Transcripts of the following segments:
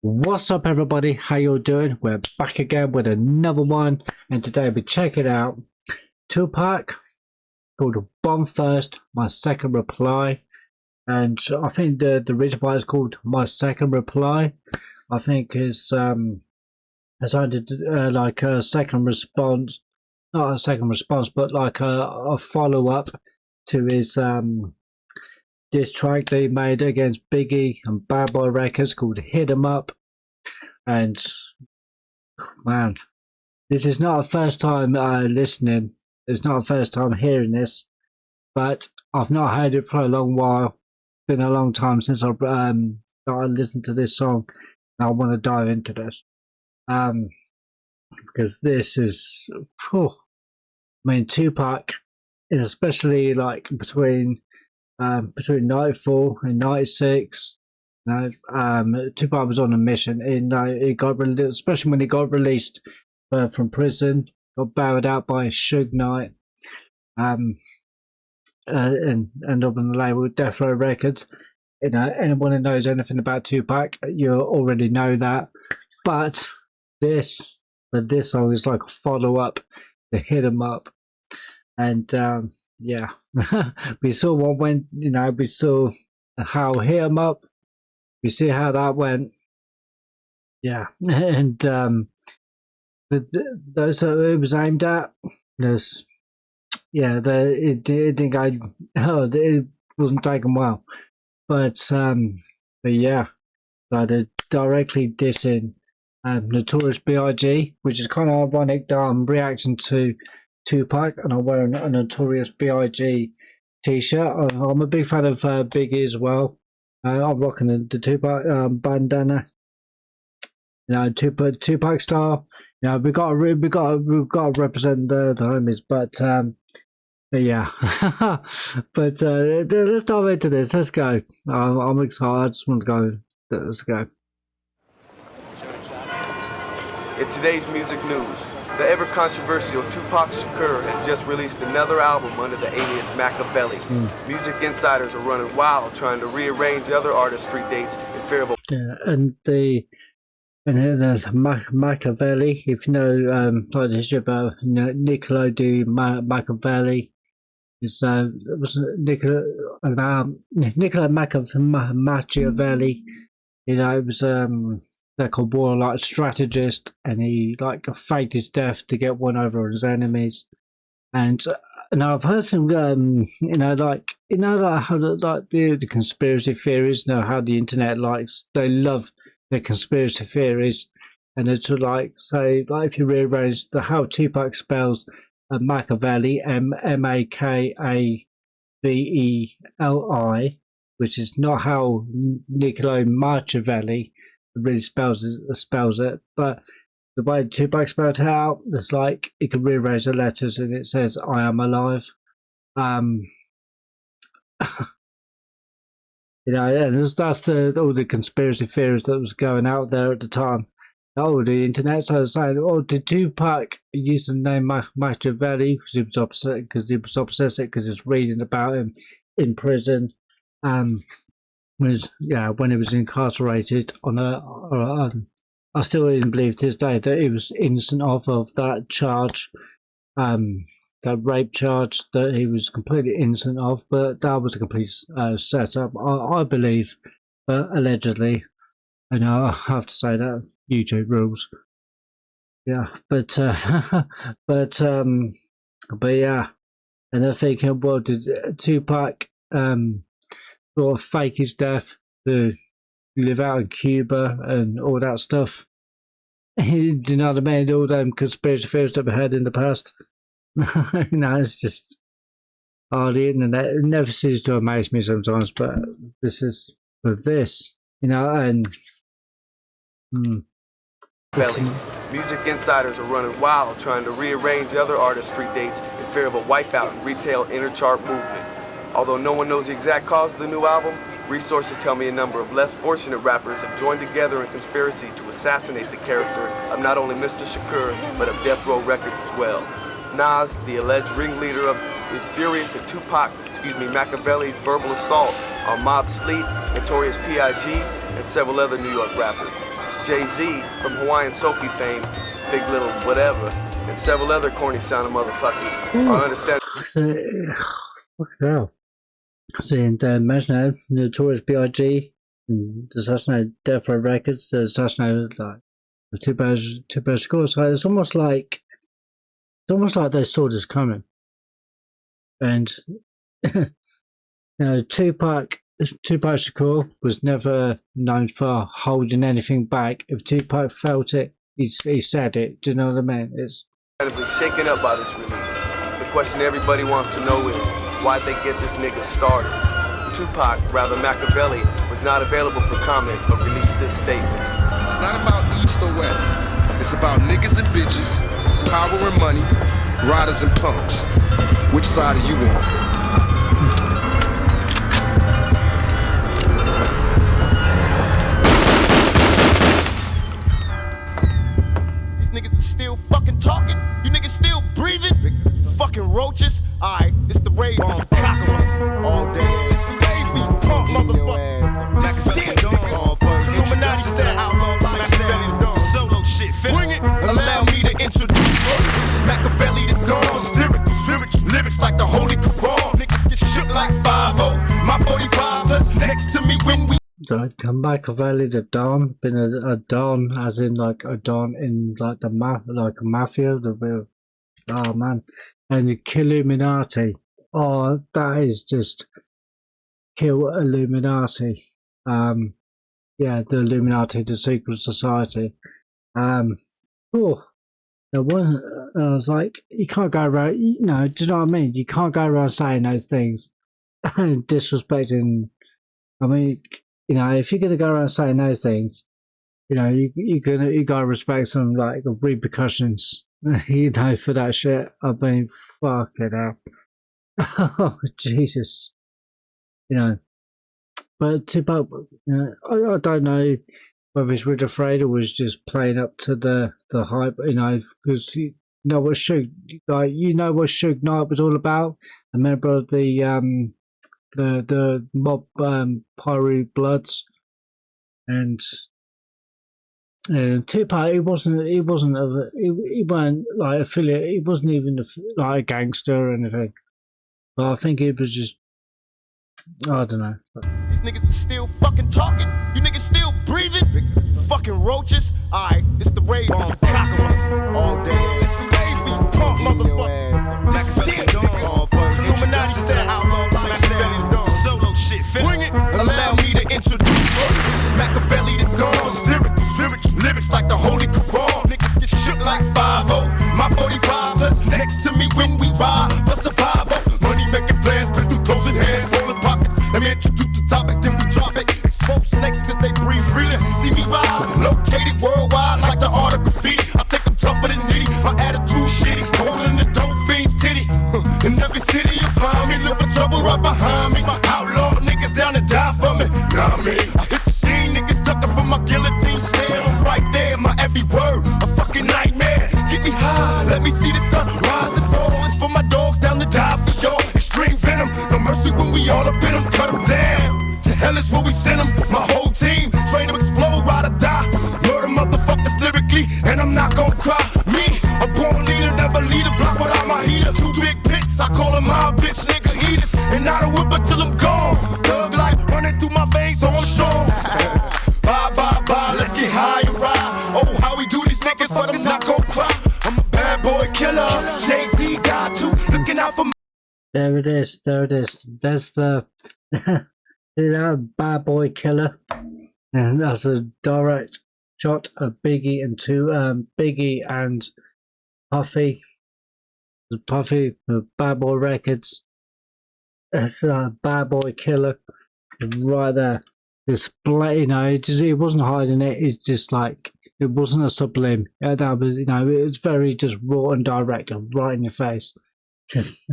What's up, everybody? How you all doing? We're back again with another one, and today we're checking out Tupac called "Bomb First." My second reply, and I think the reason why it's called my second reply, I think is as I did like a second response, not a second response, but like a follow up to his diss track that he made against Biggie and Bad Boy Records called "Hit 'Em Up." And man, this is not a first time listening. It's not a first time hearing this, but I've not heard it for a long while. It's been a long time since I listened to this song. And I want to dive into this because this is, I mean, Tupac is especially like between '94 and '96. No, Tupac was on a mission. He got especially when he got released from prison, got bailed out by Suge Knight, and ended up on the label Death Row Records. You know, anyone who knows anything about Tupac, you already know that. But this song is like a follow up to "Hit 'Em Up," and yeah, we saw what went. You know, we saw how "Hit 'Em Up." We see how that went. Yeah, and those it was aimed at. There's, yeah, it didn't go. Oh, it wasn't taken well, but yeah, they're directly dissing Notorious B.I.G., which is kind of ironic that I'm reacting to Tupac and I'm wearing a Notorious B.I.G. t-shirt. I'm a big fan of Biggie as well. I'm rocking the Tupac bandana. You know, Tupac style. You know, we got to represent the homies, but yeah. But let's dive into this. Let's go. I'm excited. I just want to go. Let's go. In today's music news, the ever-controversial Tupac Shakur has just released another album under the alias Makaveli. Music insiders are running wild trying to rearrange other artists' street dates in fear of a... Yeah, and Makaveli, if you know like the history about Niccolo di Machiavelli, is was Niccolo Machiavelli. You know, it was they're called warlike strategist, and he like faked his death to get one over on his enemies. And now I've heard some, like how the conspiracy theories. You know how the internet likes, they love the conspiracy theories, and it's like say like if you rearrange how Tupac spells Machiavelli, Makaveli, which is not how Niccolo Machiavelli really spells it, but the way Tupac spelled it out, it's like it can rearrange the letters and it says "I am alive." Um, you know, and that's all the conspiracy theories that was going out there at the time. Oh, the internet. So I was saying, oh, did Tupac use the name Machiavelli because he was upset because he was reading about him in prison, when he was incarcerated on I still didn't believe to this day that he was innocent of that charge, that rape charge that he was completely innocent of, but that was a complete setup, I believe, allegedly. And I have to say that YouTube rules. Yeah, but but yeah, and they're thinking, well, did Tupac sort of fake his death to live out in Cuba and all that stuff? Do you know what I mean? All them conspiracy theories that we had in the past. It's just the internet. It never ceases to amaze me sometimes, but this is with this, and Music insiders are running wild trying to rearrange other artists' street dates in fear of a wipeout in retail inter-chart movement. Although no one knows the exact cause of the new album, resources tell me a number of less fortunate rappers have joined together in conspiracy to assassinate the character of not only Mr. Shakur, but of Death Row Records as well. Nas, the alleged ringleader of is furious at Machiavelli's verbal assault on Mob Sleep, Notorious P.I.G., and several other New York rappers. Jay-Z from Hawaiian Soapy fame, Big Little Whatever, and several other corny sounding motherfuckers. I understand. Fucking hell. Seeing the Imaginative, Notorious B.I.G., assassinated Death Row Records, the assassinated like two bad scores. So it's almost like they saw this coming. And Tupac Shakur was never known for holding anything back. If Tupac felt it, he said it. Do you know what I mean? It's incredibly shaken up by this release. The question everybody wants to know is, why'd they get this nigga started? Tupac, rather Makaveli, was not available for comment, but released this statement. It's not about East or West. It's about niggas and bitches, power and money, riders and punks. Which side are you on? Still fucking talking? You niggas still breathing? Fucking roaches? Alright, it's the raid on cockroach all day. Baby, punk motherfucker. This shit. Illuminati style, outlaw lifestyle. Solo shit. Bring it. Allow me to introduce Makaveli the dawn. Spiritual lyrics like the Holy Quran. Niggas get shook like 5-0. My 45 plus next to me when we. Makaveli the Don, been a Don as in like a Don in like the mafia, the real, oh man, and the Illuminati, oh that is just kill Illuminati, yeah, the Illuminati, the secret society, oh, the one, I was like, you can't go around, do you know what I mean? You can't go around saying those things and disrespecting, I mean, you know, if you're gonna go around saying those things, you know, you gotta respect some like repercussions, you know, for that shit. I mean, fuck it out. Oh Jesus, you know. But Tupac, you know, I don't know whether he's really afraid or was just playing up to the hype, you know, because you know what Suge Knight was all about. A member of the mob Pyru Bloods, and Tupac, he wasn't like affiliate, he wasn't even like a gangster or anything, but I think it was just, I don't know. These niggas is still fucking talking? You niggas still breathing? Fucking roaches? Alright, it's the raid on cockroach all day. Baby, punk motherfucker. This shit. Illuminati style, outlaw lifestyle. Solo shit. Bring it. Allow me to introduce Makaveli the dawn. Spiritual lyrics like the Holy Quran. Niggas get shook like 5-0. My 45 plus next to me when we ride for survival. Money making plans, but through closing hands, rolling pockets. Let me introduce the topic, then we drop it. Expose snakes cause they breathe freely. See me ride, located worldwide like the art of graffiti. I think I'm tougher than nitty, my attitude shitty. Holding the dope fiend's titty. In every city you find me, look for trouble right behind me. My outlaw niggas down to die for me. Nah, me. I hit the scene, niggas ducking from my guillotine stare. I'm right there, my every word, a fucking nightmare. Get me high, let me see the sun rise and fall. It's for my dogs down to die for y'all. Extreme venom, no mercy when we all up in them, cut them down. To hell is where we send them, my whole team. Train to explode, ride or die. Murder motherfuckers lyrically, and I'm not gonna cry. Me, a born leader, never lead a block without my heater. Two big pits, I call them my bitch nigga eaters. And I don't whip until I'm gone. Thug life running through my veins, so I'm strong. Bye, bye, bye, let's get high and ride. Oh, how we do these niggas, but I'm not gonna cry. I'm a bad boy killer, Jay-Z got to, looking out for my. There it is. There's the bad boy killer, and that's a direct shot of Biggie and Biggie and Puffy. Puffy, the Bad Boy Records. That's a bad boy killer right there. Display, you know, it wasn't hiding it. It's just like, it wasn't a sublime. That was, you know, it was very just raw and direct, and right in your face. Just.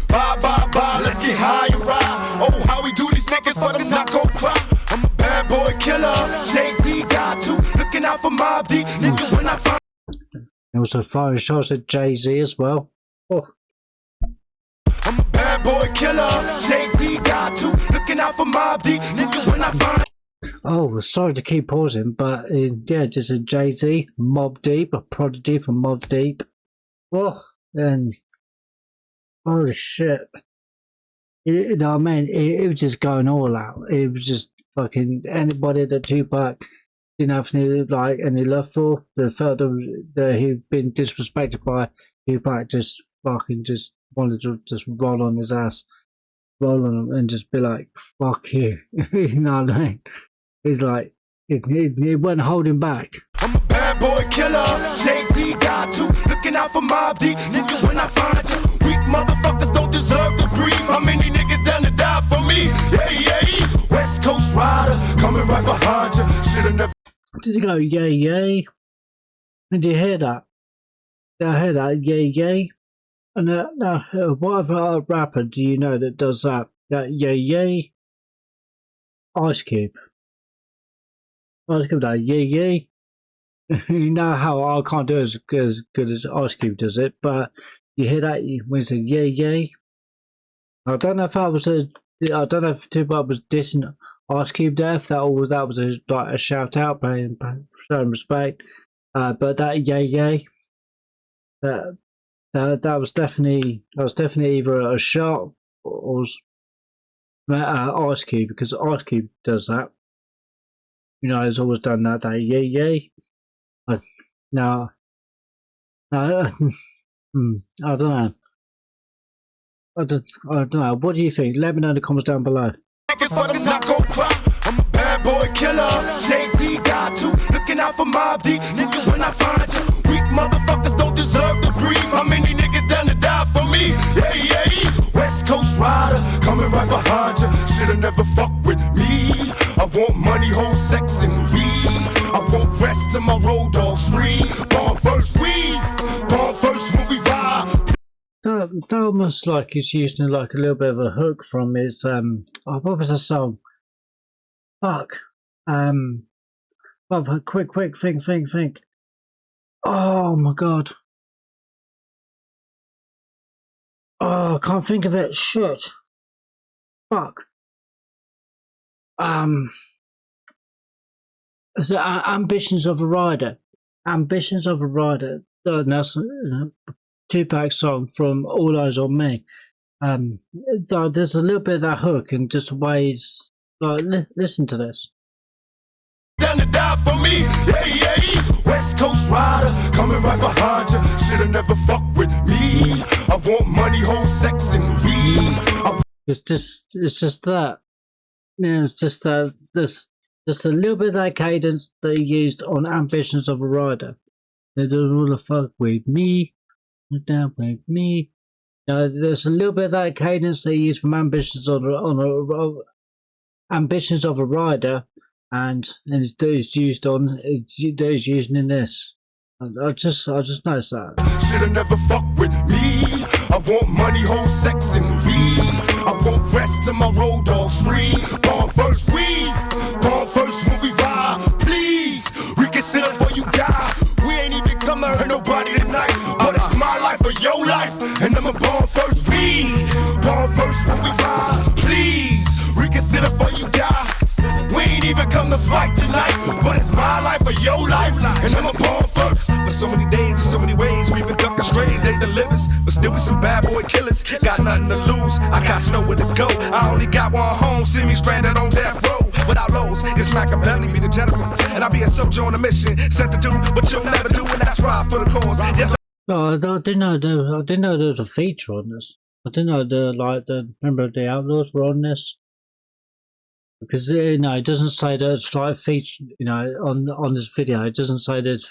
Bye, bye, bye, let's get high and ride. Oh, how we do these niggas, but I'm not gonna cry. I'm a bad boy killer, Jay-Z got to, looking out for Mob D, nigga, when I find. There was a firing shots at Jay-Z as well. Oh. I'm a bad boy killer, Jay-Z got to, looking out for Mob D, nigga, when I find. Oh, sorry to keep pausing, but yeah, just a Jay-Z, Mob Deep, a Prodigy from Mob Deep. Oh, and holy shit. You know what I mean? It was just going all out. It was just fucking anybody that Tupac didn't have any, like, any love for, the felt that he'd been disrespected by, Tupac just fucking just wanted to just roll on his ass, roll on him and just be like, fuck you. You know what I mean? He's like, it wasn't holding back. I'm a bad boy killer. Jay-Z got to looking out for Mob Deep. Nigga, when I find you, weak motherfuckers don't deserve to breathe. How many niggas down to die for me? Yeah. West Coast rider coming right behind you. Should've never. Did he go yay yay? Did you hear that? Did I hear that yay yay? And now, what other rapper do you know that does that? That yay yay? Ice Cube. Ice Cube, that yay yay. You know how I can't do it as good as Ice Cube does it, but you hear that when he said yay yay? I don't know if I don't know if Tupac was dissing Ice Cube there, if that was like a shout out, showing respect. But that yay yay, that was definitely either a shot or Ice Cube, because Ice Cube does that. You know, he's always done that yay yay. No, I don't know. I don't know. What do you think? Let me know in the comments down below. I'm a bad boy killer. Jay-Z got to looking out for Mob Deep. Nigga, when I find you, weak motherfuckers don't deserve to breathe. How many niggas down to die for me? Yeah. West Coast rider coming right behind you. Should've never fucked with me. I want money, hoes, sex, and weed. I want rest till my road dogs free. Born first, born first when we ride. That almost like he's using like a little bit of a hook from his what was the song? Fuck. Quick, think. Oh my god. Oh, I can't think of it. Shit. Fuck. So, Ambitions of a Rider. Ambitions of a Rider. That's Tupac song from All Eyes on Me. There's a little bit of that hook and just ways. Like, listen to this. Down to die for me, yeah. West Coast rider coming right behind you. Should've never fucked with me. I want money, hoes, sex, and weed. It's just that. Yeah, it's just that. Just a little bit of that cadence they used on Ambitions of a Rider. They don't want to fuck with me. Down with me. There's a little bit of that cadence they use from Ambitions of a Rider, and it's used using in this. I just noticed that. Should've never fucked with me. I want money, hoes, sex, and weed. I want rest till my road dogs free. Born first, born first when we ride. Please reconsider before you die. We ain't even come to hurt nobody tonight, but it's my life or your life, and I'm a born first, born first when we ride. Please reconsider before you die. We ain't even come to fight tonight, but it's my life or your life, and I'm a born first. For so many days and so many ways, we've been ducking strays, they delivers, but still with some bad boy killers. Got nothing to lose, I got nowhere to go. I only got one home, see me stranded on death row. Without lows, it's Makaveli, be the general, and I'll be a soldier on a mission, sent to do what you'll never do, and that's right for the cause. Yes. Oh, I didn't know there was a feature on this. I didn't know the member of the Outlaws were on this. Because it doesn't say that it's like feature. On this video, it doesn't say that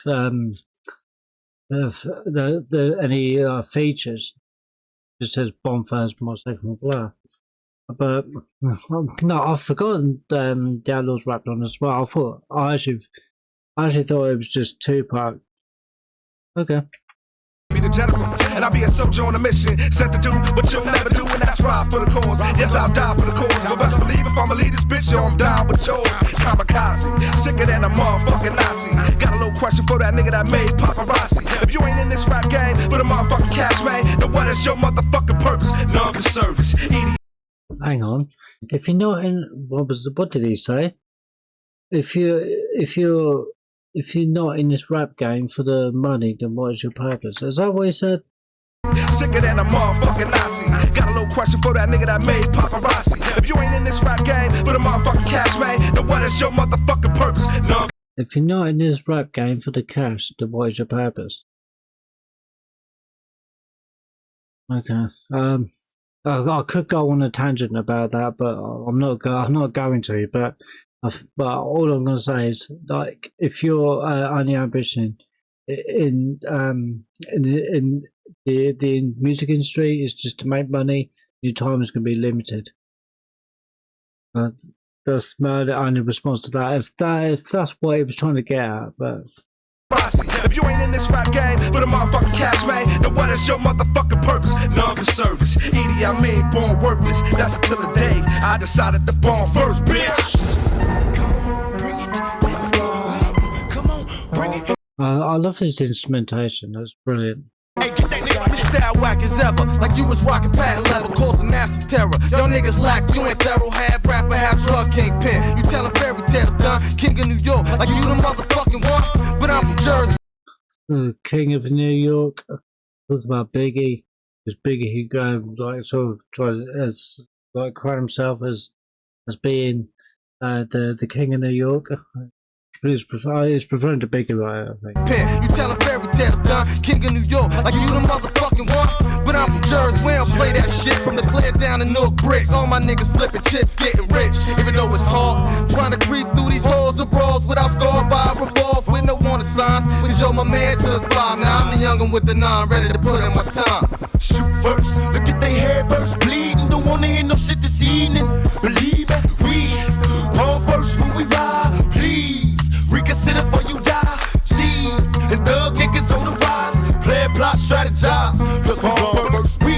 any features. It just says Bonfire's my second blah. But no, I've forgotten the Outlaws rapped on as well. I actually thought it was just Tupac. Okay. Be the general, and I'll be a soldier on a mission, sent to do what you'll never do, and that's right for the cause. Yes, I'll die for the cause. But best believe if I'ma lead this bitch, yo, I'm down with yours. Kamikaze, sicker than a motherfucking Nazi. Got a little question for that nigga that made paparazzi. If you ain't in this rap game for the motherfucking cash, man, then what is your motherfucking purpose? None for service. Hang on. If you're not in, what did he say? if you're not in this rap game for the money, then what is your purpose? Is that what he said? Sicker than a motherfucking Nazi. Got a little question for that nigga that made paparazzi. If you ain't in this rap game for the motherfucking cash, man, then what is your motherfucking purpose? No. If you're not in this rap game for the cash, then what is your purpose? Okay. I could go on a tangent about that, but I'm not going to. But all I'm going to say is, like, if your only ambition in the music industry is just to make money, your time is going to be limited. That's my only response to that. If that's what he was trying to get at, but. If you ain't in this rap game for the motherfucking cash, man, then what is your motherfucking purpose? None for service. Edie, I mean, born worthless. That's until the day I decided to born first, bitch. Come on, bring it. Let's go. Come on, bring it. I love his instrumentation. That's brilliant. Hey, get that nigga, bitch, that whack as ever. Like you was rocking patent leather, causing massive terror. Y'all niggas lack, you ain't thorough, half rapper, half drug kingpin. You tellin' fairy tales, done. King of New York, like you the motherfucking one. But I'm from Jersey. The King of New York. Talk about Biggie. Because Biggie, he like sort of tried as like crown himself as being the King of New York. He's preferring to Biggie, right? I think. You tellin' fairy tales, done. King of New York, like you the motherfucking one. But I'm from Jersey, we don't play that shit. From the clear down to Newark bricks, all my niggas flipping chips, getting rich. Even though it's hard, trying to creep through these halls of brawls without scarred by a revolve with no warning signs. Because yo, my man took 5. Now I'm the youngin' with the 9, ready to put in my time. Shoot first, look at they hair burst bleeding. Don't wanna hear no shit this evening. Believe me, we born first when we ride. Please reconsider before you die. Jeez, and thug niggas on the rise. Play plot, strategize. Look, born first, we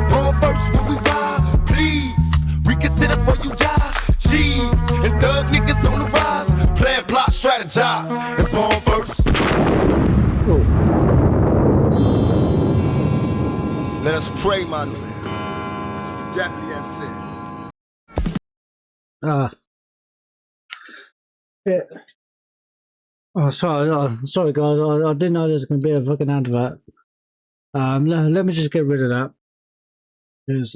born first when we ride. Please reconsider before you die. Jeez, and thug niggas on the rise. Play plot, strategize. And born first. Let us pray, my nigga. Cause we definitely have sin. Yeah. Oh, sorry guys. I didn't know there was going to be a fucking advert. Let me just get rid of that. Because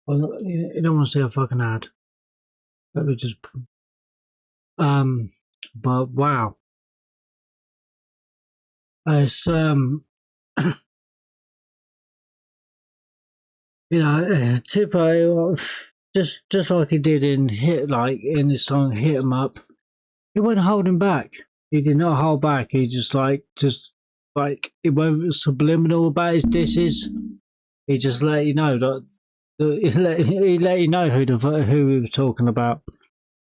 you don't want to see a fucking ad. Let me just. But wow. It's you know, Tipo, just like he did in his song "Hit 'Em Up," he wasn't holding back. He did not hold back. He just it went subliminal about his disses. He just let you know that he let you know who he was talking about.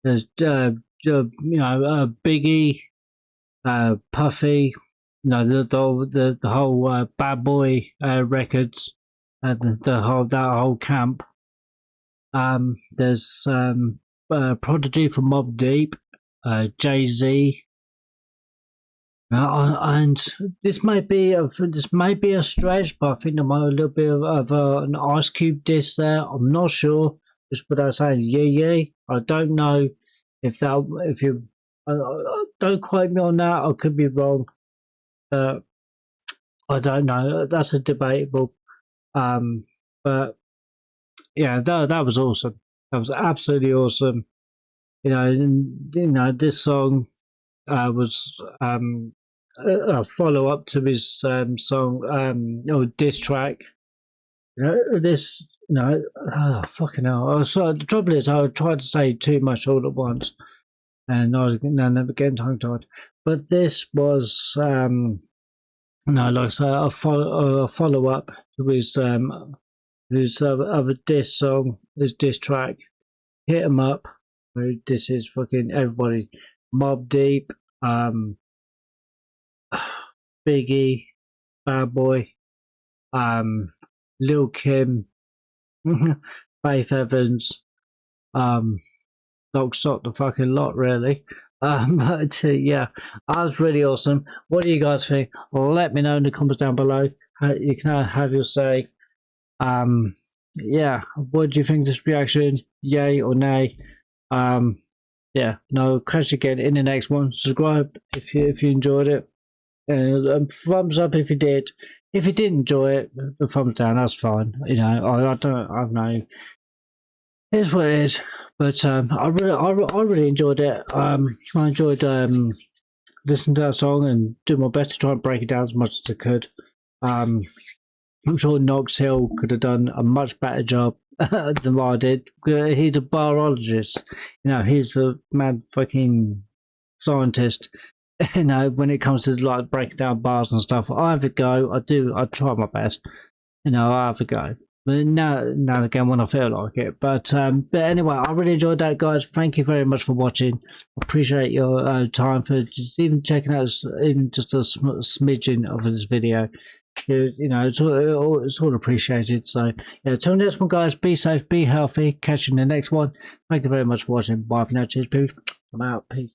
There's Biggie, Puffy, the whole Bad Boy records. That whole camp. There's Prodigy from Mobb Deep, Jay-Z, and this may be a stretch, but I think there might be a little bit of an Ice Cube diss there. I'm not sure. Just without saying yeah. I don't know if you don't quote me on that. I could be wrong. I don't know. That's a debatable. But yeah, that was awesome. That was absolutely awesome. This song was a follow up to his song diss track. Fucking hell. So the trouble is, I tried to say too much all at once, and I was never getting tongue tied. But this was like I say, a follow up to his other diss song, his diss track, "Hit 'Em Up." This is fucking everybody, Mobb Deep, Biggie, Bad Boy, Lil Kim, Faith Evans, Dog Sock, the fucking lot, really. But yeah, that was really awesome. What do you guys think? Let me know in the comments down below. You can have your say. Yeah, what do you think of this reaction? Yay or nay? yeah, no, catch you again in the next one. Subscribe if you enjoyed it. Thumbs up if you did. If you didn't enjoy it, the thumbs down. That's fine. You know, I don't know. Here's what it is. But I really enjoyed it. I enjoyed listening to that song and do my best to try and break it down as much as I could. I'm sure Knox Hill could have done a much better job than what I did. He's a biologist. You know, he's a mad fucking scientist. You know, when it comes to like breaking down bars and stuff, I have a go. I try my best. You know, I have a go. But now and again when I feel like it. But anyway, I really enjoyed that, guys. Thank you very much for watching. I appreciate your time for just even checking out even just a smidgen of this video. You know, it's all appreciated. So yeah, till next one, guys. Be safe, be healthy. Catch you in the next one. Thank you very much for watching. Bye for now. Cheers, people. I'm out. Peace.